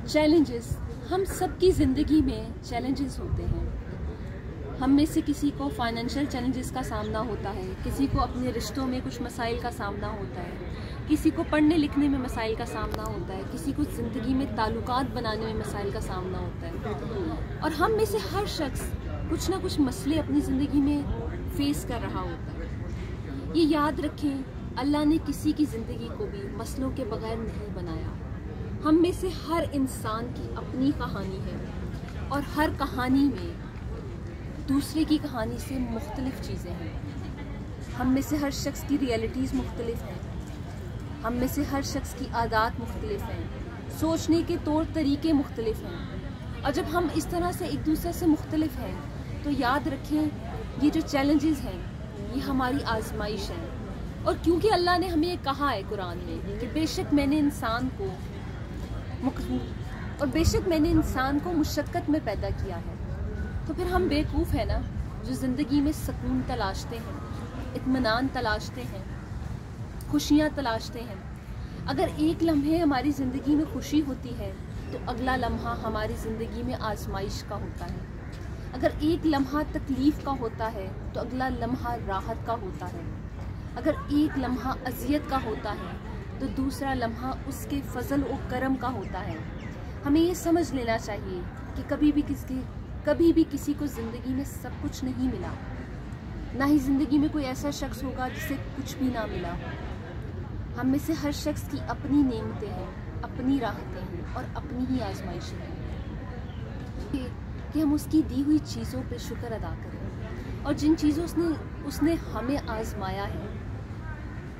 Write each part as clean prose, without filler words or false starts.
Challenges, हम सब की ज़िंदगी में चैलेंजेस होते हैं। हम में से किसी को फाइनेंशियल चैलेंजेस का सामना होता है, किसी को अपने रिश्तों में कुछ मसाइल का सामना होता है, किसी को पढ़ने लिखने में मसाइल का सामना होता है, किसी को ज़िंदगी में ताल्लुकात बनाने में मसाइल का सामना होता है। और हम में से हर शख्स कुछ ना कुछ मसले अपनी ज़िंदगी में फेस कर रहा होता है। ये याद रखें, अल्लाह ने किसी की ज़िंदगी को भी मसलों के बगैर नहीं बनाया। हम में से हर इंसान की अपनी कहानी है और हर कहानी में दूसरे की कहानी से मुख्तलिफ चीज़ें हैं। हम में से हर शख्स की रियलिटीज़ मुख्तलिफ हैं, हम में से हर शख्स की आदत मुख्तलिफ हैं, सोचने के तौर तरीके मुख्तलिफ हैं। और जब हम इस तरह से एक दूसरे से मुख्तलिफ हैं तो याद रखें, ये जो चैलेंजेस हैं ये हमारी आजमाइश है। और क्योंकि अल्लाह ने हमें कहा है कुरान में कि बेशक मैंने इंसान को मुशक्क़त में पैदा किया है, तो फिर हम बेवकूफ़ हैं ना जो ज़िंदगी में सुकून तलाशते हैं, इत्मीनान तलाशते हैं, खुशियाँ तलाशते हैं। अगर एक लम्हे हमारी ज़िंदगी में खुशी होती है तो अगला लम्हा हमारी ज़िंदगी में आजमाइश का होता है। अगर एक लम्हा तकलीफ़ का होता है तो अगला लम्हा राहत का होता है। अगर एक लम्हा अज़ियत का होता है तो दूसरा लम्हा उसके फजल और करम का होता है। हमें ये समझ लेना चाहिए कि कभी भी किसी को ज़िंदगी में सब कुछ नहीं मिला, ना ही ज़िंदगी में कोई ऐसा शख्स होगा जिसे कुछ भी ना मिला। हम में से हर शख्स की अपनी नेमतें हैं, अपनी राहतें हैं और अपनी ही आजमाइशें हैं कि हम उसकी दी हुई चीज़ों पे शुक्र अदा करें और जिन चीज़ों उसने हमें आजमाया है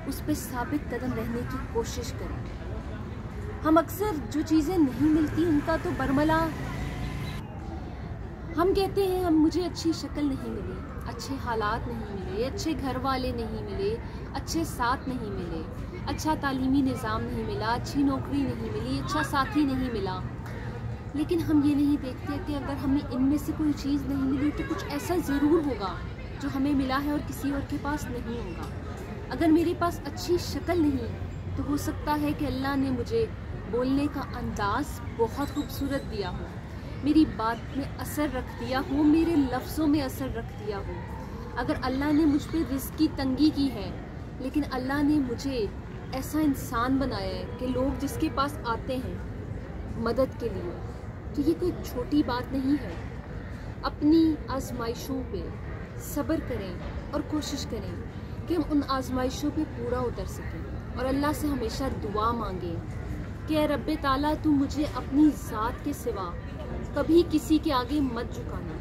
उस पे साबित कदम रहने की कोशिश करें। हम अक्सर जो चीज़ें नहीं मिलती उनका तो बरमला हम कहते हैं, मुझे अच्छी शक्ल नहीं मिली, अच्छे हालात नहीं मिले, अच्छे घर वाले नहीं मिले, अच्छे साथ नहीं मिले, अच्छा तालीमी निज़ाम नहीं मिला, अच्छी नौकरी नहीं मिली, अच्छा साथी नहीं मिला। लेकिन हम ये नहीं देखते कि अगर हमें इनमें से कोई चीज़ नहीं मिली तो कुछ ऐसा ज़रूर होगा जो हमें मिला है और किसी और के पास नहीं होगा। अगर मेरे पास अच्छी शक्ल नहीं तो हो सकता है कि अल्लाह ने मुझे बोलने का अंदाज़ बहुत खूबसूरत दिया हो, मेरी बात में असर रख दिया हो, मेरे लफ्ज़ों में असर रख दिया हो। अगर अल्लाह ने मुझ पर रिज़्क़ की तंगी की है लेकिन अल्लाह ने मुझे ऐसा इंसान बनाया है कि लोग जिसके पास आते हैं मदद के लिए, तो ये कोई छोटी बात नहीं है। अपनी आजमाइशों पे सब्र करें और कोशिश करें कि हम उन आजमाइशों पे पूरा उतर सकें और अल्लाह से हमेशा दुआ मांगें कि ऐ रब्बे ताला तू मुझे अपनी ज़ात के सिवा कभी किसी के आगे मत झुकाना,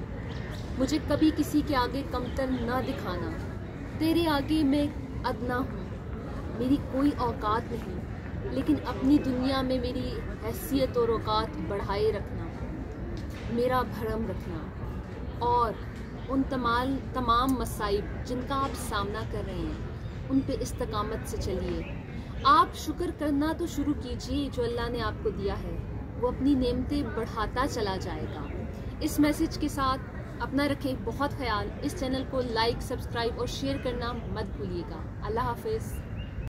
मुझे कभी किसी के आगे कमतर ना दिखाना। तेरे आगे मैं अदना हूँ, मेरी कोई औकात नहीं, लेकिन अपनी दुनिया में मेरी हैसियत और औकात बढ़ाए रखना, मेरा भरम रखना और उन तमाम मसाइब जिनका आप सामना कर रहे हैं उन पे इस्तकामत से चलिए। आप शुक्र करना तो शुरू कीजिए, जो अल्लाह ने आपको दिया है वो अपनी नेमतें बढ़ाता चला जाएगा। इस मैसेज के साथ अपना रखें बहुत ख्याल। इस चैनल को लाइक, सब्सक्राइब और शेयर करना मत भूलिएगा। अल्लाह हाफिज़।